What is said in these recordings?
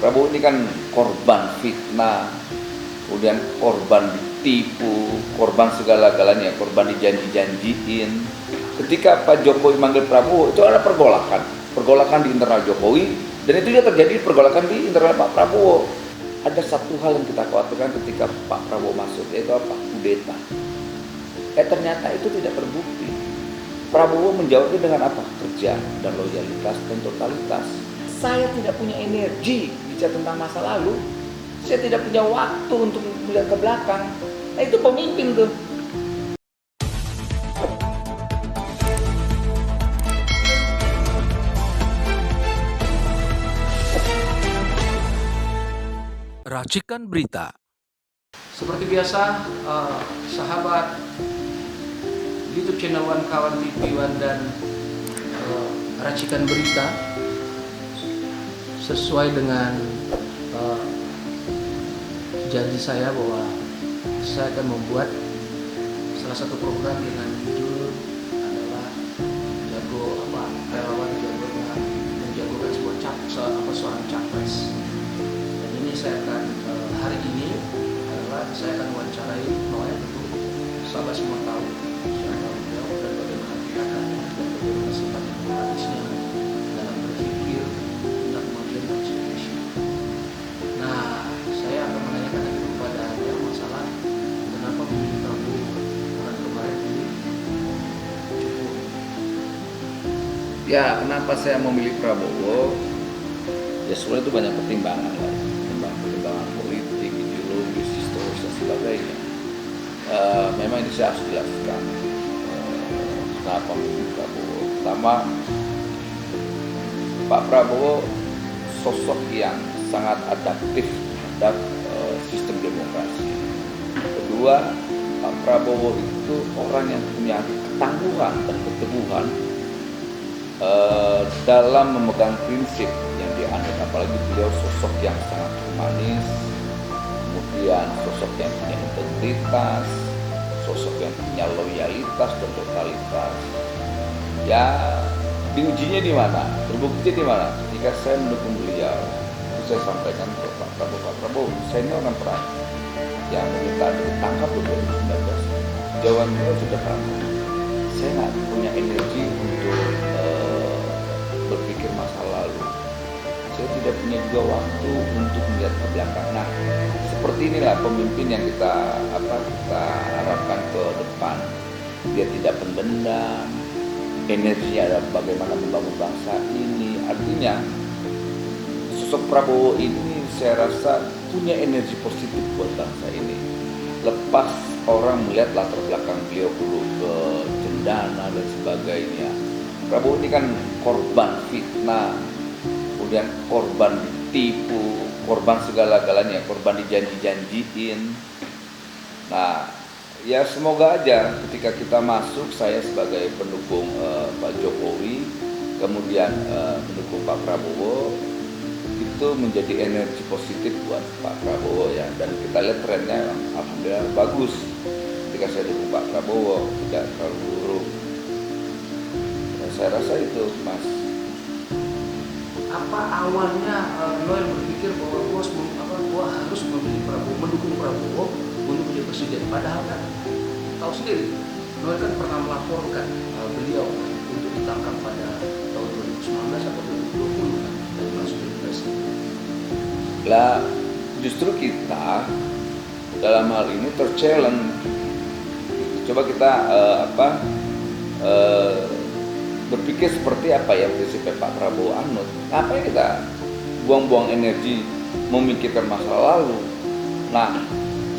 Prabowo ini kan korban fitnah, kemudian korban ditipu, korban segala-galanya, korban dijanji-janjiin. Ketika Pak Jokowi manggil Prabowo, itu ada pergolakan di internal Jokowi, dan itu juga terjadi pergolakan di internal Pak Prabowo. Ada satu hal yang kita khawatirkan ketika Pak Prabowo masuk, yaitu apa? Kudeta. Ternyata itu tidak terbukti. Prabowo menjawabnya dengan apa? Kerja dan loyalitas dan totalitas. Saya tidak punya energi bicara tentang masa lalu. Saya tidak punya waktu untuk melihat ke belakang. Nah, itu pemimpin tuh. Racikan Berita. Seperti biasa, sahabat YouTube channel Wan Kawan TV Wan dan Racikan Berita, sesuai dengan janji saya bahwa saya akan membuat salah satu program dengan judul adalah relawan menjagokan seorang capres. Dan ini saya akan hari ini adalah saya akan wawancarai Noel, tentu sahabat semua tahu siapa beliau dan bagaimana tindakannya dan bagaimana sifat demokratisnya dalam berpikir dan kemudian berekspresi. Nah, saya akan menanyakan lagi kepada dia masalah kenapa memilih Prabowo, karena kemarin ini cukup. Ya, kenapa saya memilih Prabowo? Ya sebenarnya itu banyak pertimbangan lah, pertimbangan politik, ideologis, historis dan sebagainya. Memang ini saya harus jelaskan kenapa memilih Prabowo. Pertama, Pak Prabowo sosok yang sangat adaptif terhadap sistem demokrasi. Kedua, Pak Prabowo itu orang yang punya ketangguhan dan keteguhan dalam memegang prinsip yang dianut, apalagi beliau sosok yang sangat humanis, kemudian sosok yang punya integritas, sosok yang punya loyalitas dan totalitas. Ya, diujinya di mana? Terbukti di mana? Ketika saya mendukung beliau, saya sampaikan ke Pak Prabowo, saya ini orang perang yang meminta ditangkap di 2019. Jawaban beliau sudah sama. Saya nggak punya energi untuk berpikir masa lalu. Saya tidak punya juga waktu untuk melihat ke belakang. Nah, seperti inilah pemimpin yang kita harapkan ke depan. Dia tidak pendendam, energinya adalah bagaimana membangun bangsa ini. Artinya sosok Prabowo ini saya rasa punya energi positif buat bangsa ini. Lepas orang melihat latar belakang beliau dulu ke cendana dan sebagainya, Prabowo ini kan korban fitnah, kemudian korban ditipu, korban segala-galanya, korban dijanji-janjiin. Nah, ya semoga aja ketika kita masuk, saya sebagai pendukung Pak Jokowi, kemudian pendukung Pak Prabowo, itu menjadi energi positif buat Pak Prabowo ya. Dan kita lihat trennya alhamdulillah bagus. Ketika saya dukung Pak Prabowo, tidak terlalu buruk. Dan saya rasa itu, Mas. Apa awalnya Noel berpikir bahwa gua harus memilih Prabowo, mendukung Prabowo untuk menjadi presiden? Padahal kan tahu sendiri, Noel kan pernah melaporkan beliau untuk ditangkap pada tahun 2019 atau 2020 kan, dan masuk ke presiden. Lah, justru kita dalam hal ini terchallenge. Coba kita berpikir seperti apa ya prinsip Pak Prabowo anut. Ngapain kita buang-buang energi memikirkan masa lalu? Nah,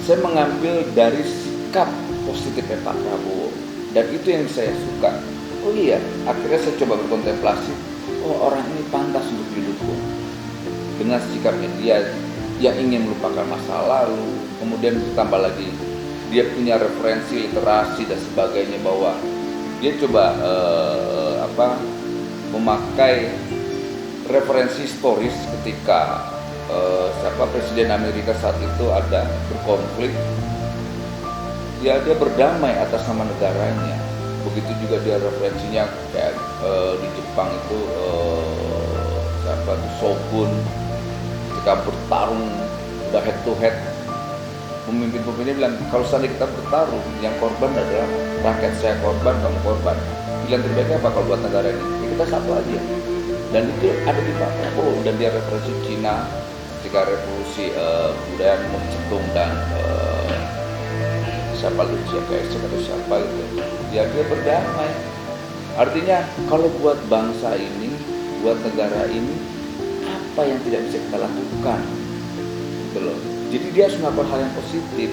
saya mengambil dari sikap positif Pak Prabowo, dan itu yang saya suka. Oh iya, akhirnya saya coba berkontemplasi. Oh, orang ini pantas untuk didukung. Dengan sikapnya dia yang ingin melupakan masa lalu, kemudian ditambah lagi dia punya referensi literasi dan sebagainya, bahwa dia coba memakai referensi historis ketika Presiden Amerika saat itu ada berkonflik, dia berdamai atas nama negaranya. Begitu juga dia referensinya kayak di Jepang itu Shogun, ketika bertarung udah head to head, pemimpin-pemimpin bilang kalau seandainya kita bertarung, yang korban adalah rakyat, saya korban, kamu korban, pilihan terbaiknya apa kalau buat negara ini? Ya kita satu aja. Dan itu ada di Pak Prabowo, dan dia referensi Cina ketika revolusi budaya Mao dan siapa atau siapa gitu, dia berdamai. Artinya kalau buat bangsa ini, buat negara ini, apa yang tidak bisa kita lakukan gitu loh. Jadi dia harus melakukan hal yang positif,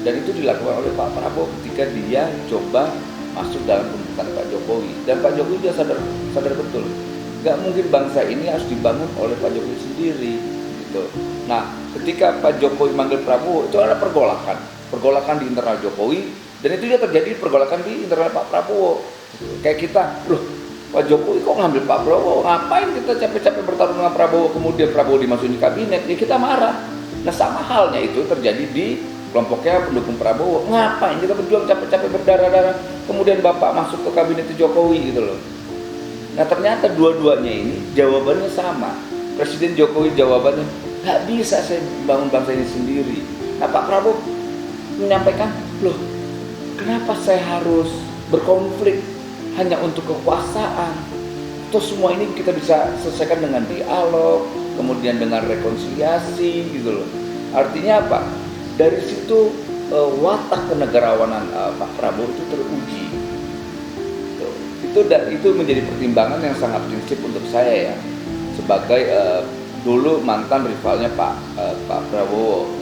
dan itu dilakukan oleh Pak Prabowo ketika dia coba masuk dalam pemerintahan Pak Jokowi. Dan Pak Jokowi dia sadar betul, nggak mungkin bangsa ini harus dibangun oleh Pak Jokowi sendiri gitu. Nah, ketika Pak Jokowi manggil Prabowo, itu ada pergolakan di internal Jokowi, dan itu juga terjadi pergolakan di internal Pak Prabowo. Kayak kita, loh Pak Jokowi kok ngambil Pak Prabowo, ngapain kita capek-capek bertarung dengan Prabowo, kemudian Prabowo dimasukin di kabinet, ya kita marah. Nah sama halnya itu terjadi di kelompoknya pendukung Prabowo, ngapain kita berjuang capek-capek berdarah-darah, kemudian Bapak masuk ke kabinet Jokowi gitu loh. Nah ternyata dua-duanya ini jawabannya sama. Presiden Jokowi jawabannya, nggak bisa saya bangun bangsa ini sendiri. Nah Pak Prabowo menyampaikan, loh kenapa saya harus berkonflik hanya untuk kekuasaan? Terus semua ini kita bisa selesaikan dengan dialog, kemudian dengan rekonsiliasi gitu loh. Artinya apa? Dari situ watak kenegarawanan Pak Prabowo itu teruji. Itu menjadi pertimbangan yang sangat prinsip untuk saya ya, sebagai dulu mantan rivalnya Pak Prabowo.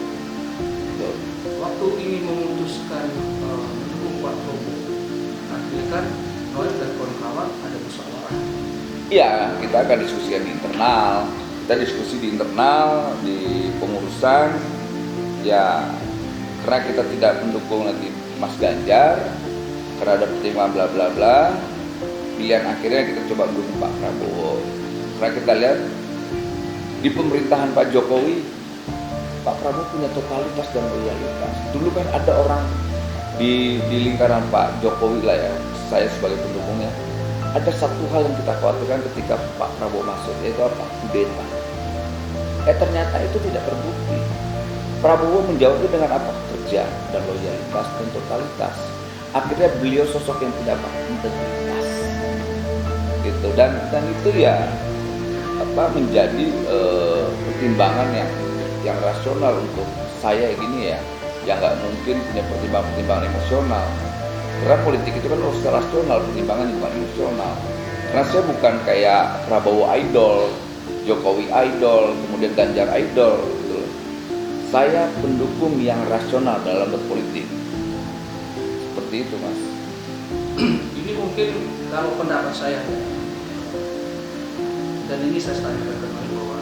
Waktu ingin memutuskan mendukung Pak Prabowo, akhirnya kan Noel dan kawan-kawan ada musyawarah. Iya, kita akan diskusikan di internal. Kita diskusi di internal, di pengurusan. Ya, karena kita tidak mendukung lagi Mas Ganjar, karena ada pertimbangan bla bla bla. Pilihan akhirnya kita coba mendukung Pak Prabowo. Karena kita lihat di pemerintahan Pak Jokowi, Pak Prabowo punya totalitas dan loyalitas. Dulu kan ada orang di lingkaran Pak Jokowi lah ya, saya sebagai pendukungnya, ada satu hal yang kita khawatirkan ketika Pak Prabowo masuk, yaitu apa? Kudeta. Ternyata itu tidak terbukti. Prabowo menjawabnya dengan apa? Kerja dan loyalitas dan totalitas. Akhirnya beliau sosok yang punya integritas, gitu. Dan itu ya menjadi pertimbangan yang rasional untuk saya gini ya, yang nggak mungkin punya pertimbangan emosional. Karena politik itu kan harus rasional, pertimbangan bukan emosional. Karena saya bukan kayak Prabowo idol, Jokowi idol, kemudian Ganjar idol gitu loh. Saya pendukung yang rasional dalam berpolitik. Seperti itu, Mas. Ini mungkin kalau pendapat saya, dan ini saya tanyakan ke Noel, bahwa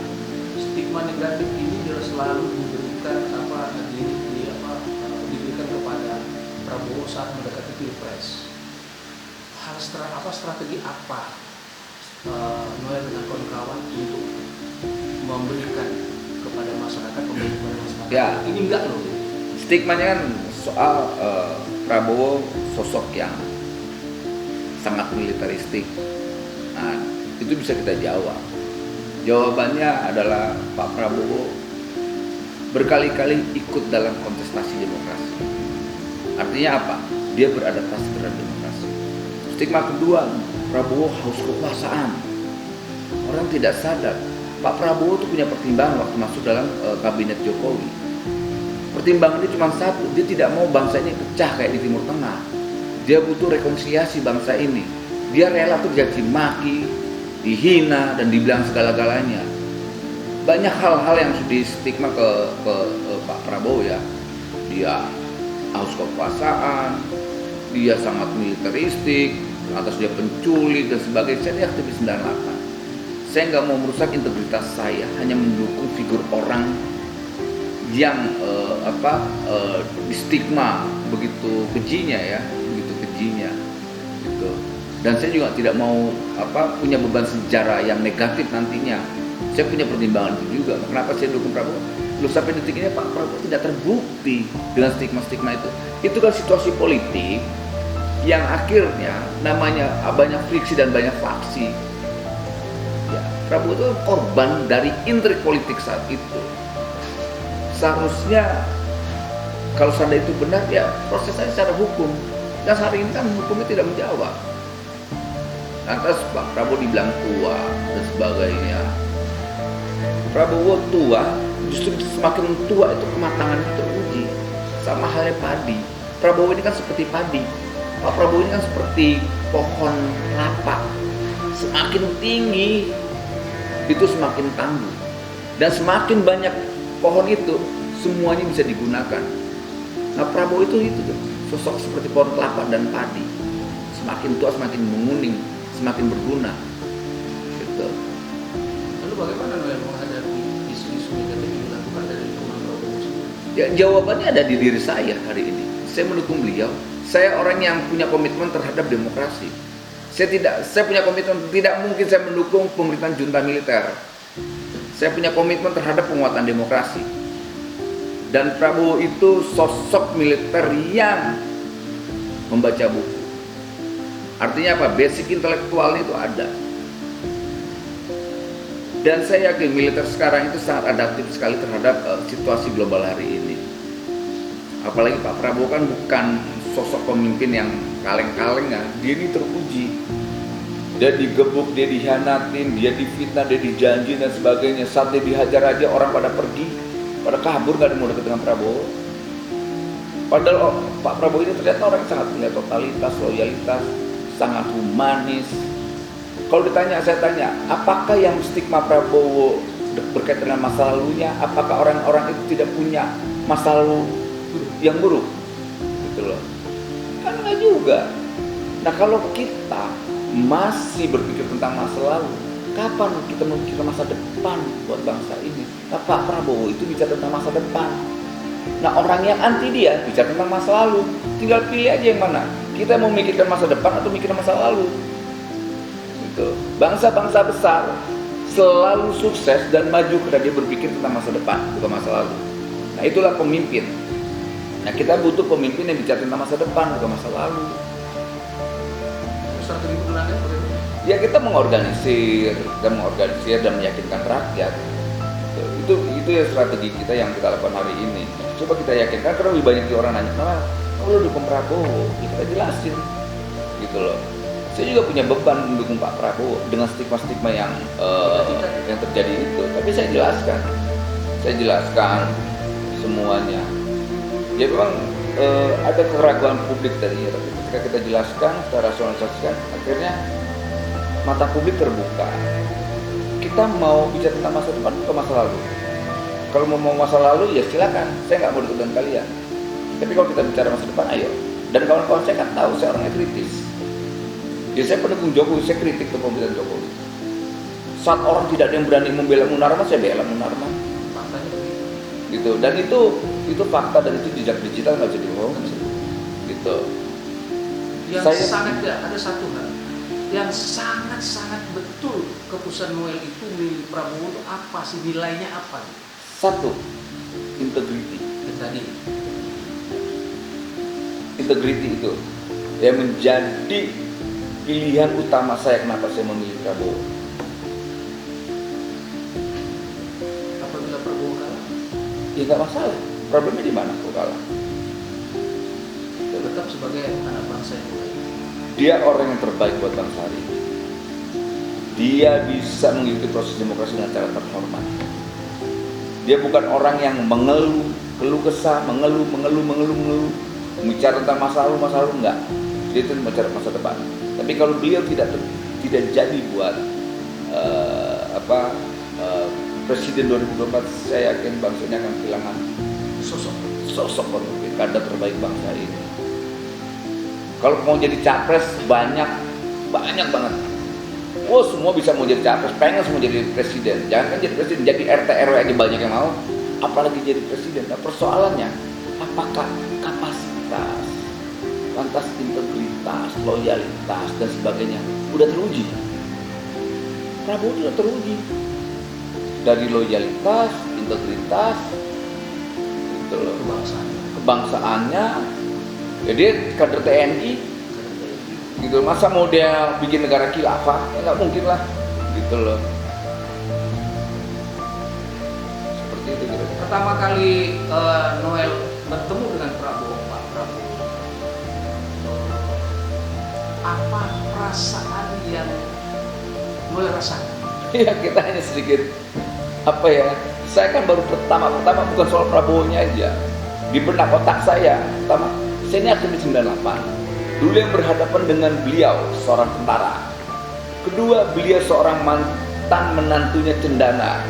stigma negatif ini jelas selalu diberikan diberikan kepada Prabowo saat mendekati Pilpres. Strategi apa Noel dengan kawan-kawan untuk memberikan kepada masyarakat, Ya, ini enggak loh. Stigmanya kan soal Prabowo sosok yang sangat militeristik. Nah, itu bisa kita jawab. Jawabannya adalah Pak Prabowo berkali-kali ikut dalam kontestasi demokrasi. Artinya apa? Dia beradaptasi terhadap demokrasi. Stigma kedua, Prabowo haus kekuasaan. Orang tidak sadar, Pak Prabowo itu punya pertimbangan waktu masuk dalam kabinet Jokowi. Pertimbangannya cuma satu, dia tidak mau bangsa ini pecah kayak di Timur Tengah. Dia butuh rekonsiliasi bangsa ini. Dia rela tuh dicaci maki, dihina, dan dibilang segala-galanya. Banyak hal-hal yang sudah stigma ke Pak Prabowo ya. Dia haus kekuasaan, dia sangat militeristik, atas dia penculik dan sebagainya. Saya aktivis 98. Saya nggak mau merusak integritas saya, hanya mendukung figur orang yang di stigma begitu kejinya ya, gitu. Dan saya juga tidak mau punya beban sejarah yang negatif nantinya. Saya punya pertimbangan itu juga. Kenapa saya dukung Prabowo? Loh, sampai detik ini Pak Prabowo tidak terbukti dengan stigma-stigma itu. Itu kan situasi politik yang akhirnya namanya banyak friksi dan banyak faksi. Ya, Prabowo itu korban dari intrik politik saat itu. Seharusnya kalau seandainya itu benar, ya prosesnya secara hukum. Dan hari ini kan hukumnya tidak menjawab. Lantas Pak Prabowo dibilang tua dan sebagainya. Prabowo tua, justru semakin tua itu kematangan itu teruji. Sama halnya padi. Prabowo ini kan seperti padi. Pak Prabowo ini kan seperti pohon kelapa. Semakin tinggi, itu semakin tangguh. Dan semakin banyak pohon itu, semuanya bisa digunakan. Nah Prabowo itu sosok seperti pohon kelapa dan padi. Semakin tua semakin menguning, semakin berguna. Gitu. Lalu bagaimana Noel menghadapi isu-isu negatif yang dilakukan dari teman Prabowo sendiri? Ya, jawabannya ada di diri saya hari ini. Saya mendukung beliau. Saya orang yang punya komitmen terhadap demokrasi. Saya punya komitmen, tidak mungkin saya mendukung pemerintahan junta militer. Saya punya komitmen terhadap penguatan demokrasi. Dan Prabowo itu sosok militer yang membaca buku. Artinya apa? Basic intelektualnya itu ada. Dan saya yakin militer sekarang itu sangat adaptif sekali terhadap situasi global hari ini. Apalagi Pak Prabowo kan bukan sosok pemimpin yang kaleng-kaleng ya. Dia ini teruji. Dia digebuk, dia dikhianatin, dia difitnah, dia dijanji dan sebagainya. Saat dia dihajar aja orang pada pergi, pada kabur, gak ada mau dekat dengan Prabowo. Padahal Pak Prabowo ini ternyata orang yang sangat punya totalitas, loyalitas, sangat humanis. Kalau ditanya, saya tanya, apakah yang stigma Prabowo berkaitan dengan masa lalunya? Apakah orang-orang itu tidak punya masa lalu yang buruk? Gitu loh. Kan enggak juga. Nah kalau kita masih berpikir tentang masa lalu, kapan kita memikirkan masa depan buat bangsa ini? Nah Pak Prabowo itu bicara tentang masa depan. Nah orang yang anti dia bicara tentang masa lalu. Tinggal pilih aja yang mana. Kita mau memikirkan masa depan atau mikirkan masa lalu. Gitu. Bangsa-bangsa besar selalu sukses dan maju karena dia berpikir tentang masa depan, bukan masa lalu. Nah itulah pemimpin. Nah kita butuh pemimpin yang bicara tentang masa depan, bukan masa lalu. Strategi pemenangan bagaimana? Ya kita mengorganisir dan meyakinkan rakyat. Itu ya strategi kita yang kita lakukan hari ini. Coba kita yakinkan, karena lebih banyak orang nanya, kalau dukung Prabowo, kita jelasin, gitu loh. Saya juga punya beban mendukung Pak Prabowo dengan stigma-stigma yang terjadi itu. Tapi saya jelaskan semuanya. Ya memang ada keraguan publik tadi, tapi ketika kita jelaskan, kita rasionalisasikan, akhirnya mata publik terbuka. Kita mau bicara tentang masa depan atau masa lalu? Kalau mau masa lalu ya silakan, saya nggak mau dekat dengan kalian. Tapi kalau kita bicara masa depan, ayo. Dan kawan-kawan saya kan tahu saya orangnya kritis. Ya saya pendukung Jokowi, saya kritik kepemimpinan Jokowi. Saat orang tidak ada yang berani membela Munarman, saya bela Munarman. Faktanya begitu. Gitu. Dan itu fakta, dan itu jejak digital nggak bisa dibohong. Gitu. Yang sangat ada satu hal yang sangat betul keputusan Noel itu milik Prabowo itu apa sih, nilainya apa? Satu, integriti. Tadi Integriti itu yang menjadi pilihan utama saya kenapa saya memilih Prabowo. apabila Prabowo kalah, Ya nggak masalah. Problemnya di mana kok kalah? tetap sebagai anak bangsa yang baik. Dia orang yang terbaik buat bangsa hari ini. Dia bisa mengikuti proses demokrasi dengan cara terhormat. Dia bukan orang yang keluh kesah, mengeluh, bicara tentang masa lalu enggak. Dia itu bicara masa depan. Tapi kalau beliau tidak jadi buat presiden 2024, saya yakin bangsa ini akan kehilangan sosok pemimpin, kader terbaik bangsa ini. Kalau mau jadi capres banyak banget. Oh semua bisa mau jadi capres, pengen semua jadi presiden. Jangan kan jadi presiden, jadi RT RW aja banyak yang mau, apalagi jadi presiden. Nah persoalannya, apakah kapasitas, lantas integritas, loyalitas dan sebagainya udah teruji? Prabowo sudah teruji dari loyalitas, integritas, gitu loh, kebangsaannya. Jadi kader TNI, gitu. Masa mau dia bikin negara khilafah? Ya nggak mungkin lah, gitu loh. seperti itu kira-kira. Pertama kali Noel bertemu dengan Pak Prabowo, apa perasaan yang Noel rasakan? Ya kita hanya sedikit apa ya, saya kan baru pertama bukan soal Prabowo-nya aja. Di benak otak saya, pertama, saya ini aktivis 98. Dulu yang berhadapan dengan beliau seorang tentara. Kedua, beliau seorang mantan menantunya Cendana.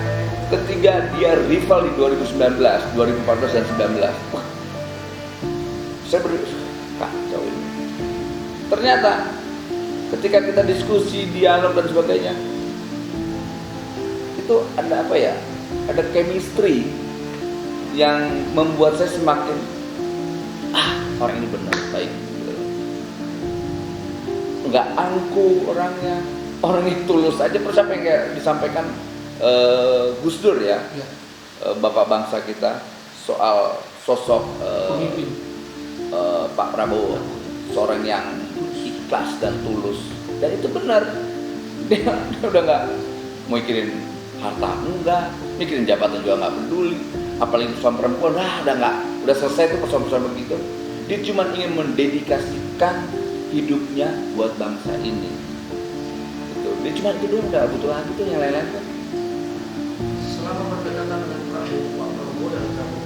Ketiga, dia rival di 2019, 2014 dan 19. Wah, saya kacau ini. Ternyata ketika kita diskusi, dialog dan sebagainya, itu ada apa ya? Ada chemistry yang membuat saya semakin orang ini benar baik. Nggak angku orangnya, orang ini tulus aja. Terus apa yang kayak disampaikan Gus Dur ya, bapak bangsa kita soal sosok Pemimpin Pak Prabowo, seorang yang ikhlas dan tulus, dan itu benar. Dia udah nggak mau mikirin harta, enggak, mikirin jabatan juga nggak peduli, apalagi persoalan perempuan, udah selesai tuh persoalan begitu. Dia cuma ingin mendedikasikan hidupnya buat bangsa ini. Gitu. Dia cuma itu doang, nggak butuh lagi tuh yang lain-lain tuh. selama berdekatan dengan Pak Prabowo dan Prabowo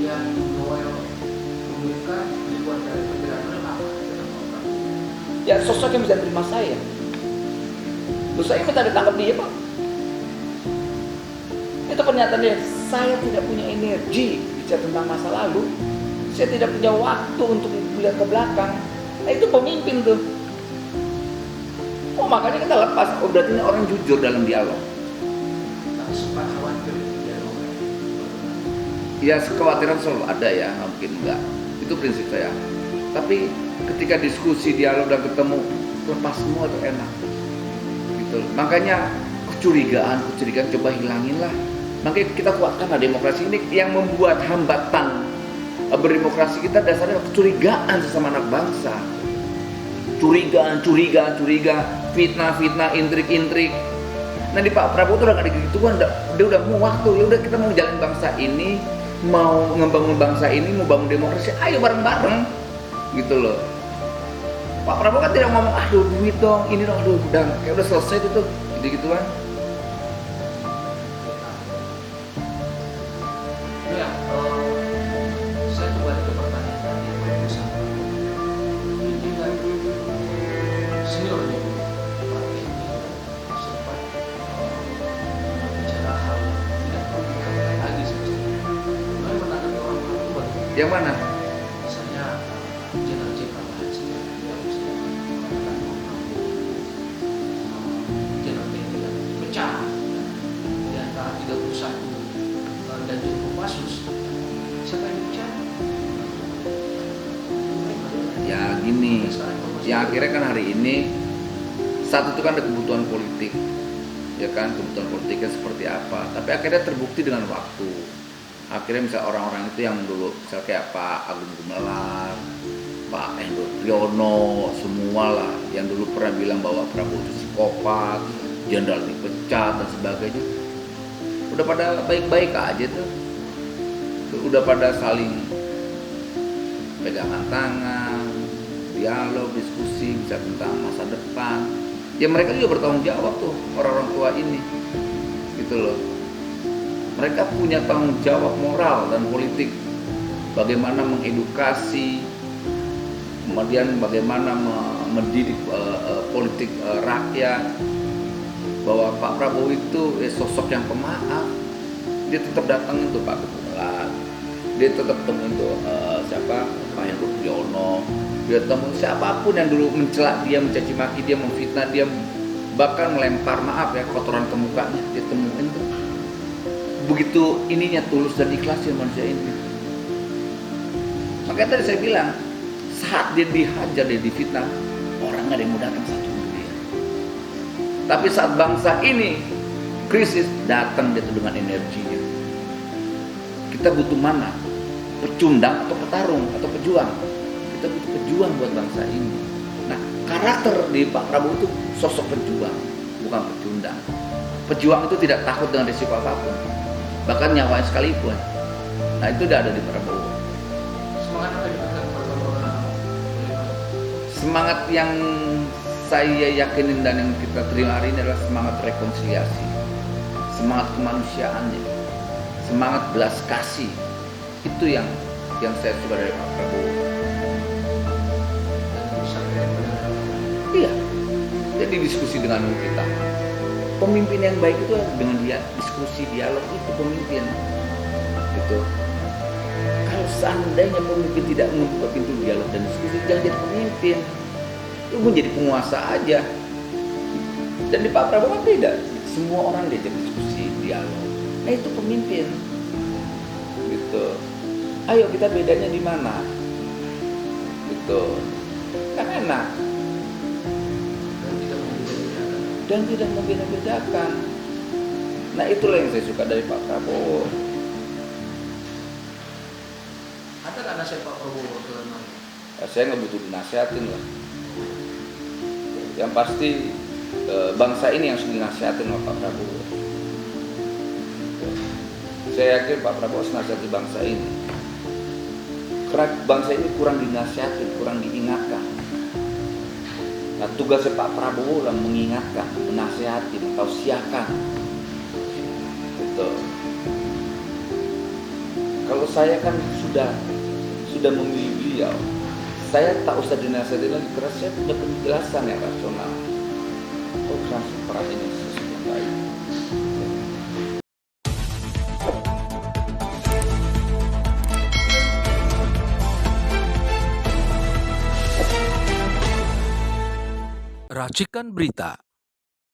yang Noel temukan di luar dari perkiraan apa dengan Pak Prabowo? Ya sosok yang bisa terima saya. Terus saya minta ditangkap dia, Pak. Itu pernyataan dia. Saya tidak punya energi bicara tentang masa lalu. Saya tidak punya waktu untuk melihat ke belakang. Nah itu pemimpin tuh. Oh makanya kita lepas. Oh berarti ini orang jujur dalam dialog. Tak sempat khawatir ya Noel. Ya kekhawatiran selalu ada ya, mungkin enggak. Itu prinsip saya. Tapi ketika diskusi, dialog dan ketemu, lepas semua itu enak. Gitu. Makanya kecurigaan coba hilangin lah. Makanya kita kuatkanlah demokrasi ini. Yang membuat hambatan berdemokrasi kita dasarnya kecurigaan sesama anak bangsa. Curiga, fitnah, intrik. Nah di Pak Prabowo tuh udah gak ada gituan, dia udah mau waktu, ya udah kita mau jalan bangsa ini, mau ngebangun bangsa ini, mau bangun demokrasi, ayo bareng-bareng, gitu loh. Pak Prabowo kan tidak ngomong, aduh duit dong, ini dong, aduh udah, kayak udah selesai gitu, gitu-gituan. Ya, saya kembali ke pertanyaan tadi berusaha. Ini kan senior di partai ini sempat bicara hal tidak perlu dikatakan lagi sebetulnya. Mulai menanggapi orang-orang tua. Yang mana? Misalnya jenderal haji yang sudah mengatakan jenderal TNI yang pecah di antara 31 dan juga Kopassus. Siapa yang bicara? Ya gini, ya akhirnya kan hari ini satu itu kan ada kebutuhan politik, ya kan, kebutuhan politiknya seperti apa. Tapi akhirnya terbukti dengan waktu. Akhirnya misalnya orang-orang itu yang dulu, misalnya kayak Pak Agung Gumelar, Pak Hendro Priyono, semua lah yang dulu pernah bilang bahwa Prabowo itu psikopat, jenderal dipecat dan sebagainya, udah pada baik-baik aja tuh. Udah pada saling pegangan tangan, dialog, diskusi, bisa tentang masa depan. Ya mereka juga bertanggung jawab tuh, orang-orang tua ini, gitu loh. Mereka punya tanggung jawab moral dan politik, bagaimana mengedukasi, kemudian bagaimana mendidik politik rakyat, bahwa Pak Prabowo itu sosok yang pemaaf. Dia tetap datang itu Pak Gumelar, dia tetap temuin tuh siapa, Pak Hendro Priyono, dia temuin siapapun yang dulu mencela dia, mencaci maki dia, memfitnah dia, bahkan melempar maaf ya kotoran ke mukanya, dia temuin tuh. Begitu ininya tulus dan ikhlas ya manusia ini. Makanya tadi saya bilang, saat dia dihajar, dia difitnah, orang nggak ada yang mau datang satu dia. Tapi saat bangsa ini krisis, datang dia tuh dengan energinya. Kita butuh mana? Pecundang atau petarung atau pejuang? Kita butuh pejuang buat bangsa ini. Nah, karakter di Pak Prabowo itu sosok pejuang, bukan pecundang. Pejuang itu tidak takut dengan risiko apapun. bahkan nyawanya sekalipun. Nah itu udah ada di Prabowo. Semangat apa yang diberikan Pak Prabowo dalam bagaimana? Semangat yang saya yakinin dan yang kita terima hari ini adalah semangat rekonsiliasi, semangat kemanusiaannya, semangat belas kasih. Itu yang saya suka dari Pak Prabowo. Dan bisa pada Iya, jadi diskusi dengan kita. Pemimpin yang baik itu dengan dia diskusi, dialog, itu pemimpin. Gitu. Kalau seandainya pemimpin tidak membuka pintu dialog dan diskusi, jangan jadi pemimpin. Lu menjadi penguasa aja. Dan di Pak Prabowo kan beda. Semua orang diajak diskusi, dialog. Nah itu pemimpin. Gitu. Ayo kita bedanya di mana? Gitu. Kan enak. Dan tidak membeda-bedakan. Nah itulah yang saya suka dari Pak Prabowo. ada nggak nasihat Pak Prabowo dalam hal ini? Ya, saya nggak butuh dinasihatin lah. Yang pasti bangsa ini yang sudah dinasihatin oleh Pak Prabowo. Saya yakin Pak Prabowo harus nasihati bangsa ini. Karena bangsa ini kurang dinasihatin, kurang diingatkan. Nah tugasnya Pak Prabowo lah mengingatkan, menasihati, mentausiahkan. Gitu. Kalau saya kan sudah memilih beliau, saya tak usah dinasihati lagi karena saya punya penjelasan yang rasional. Oh transparan ini sesuatu yang baik. Racikan Berita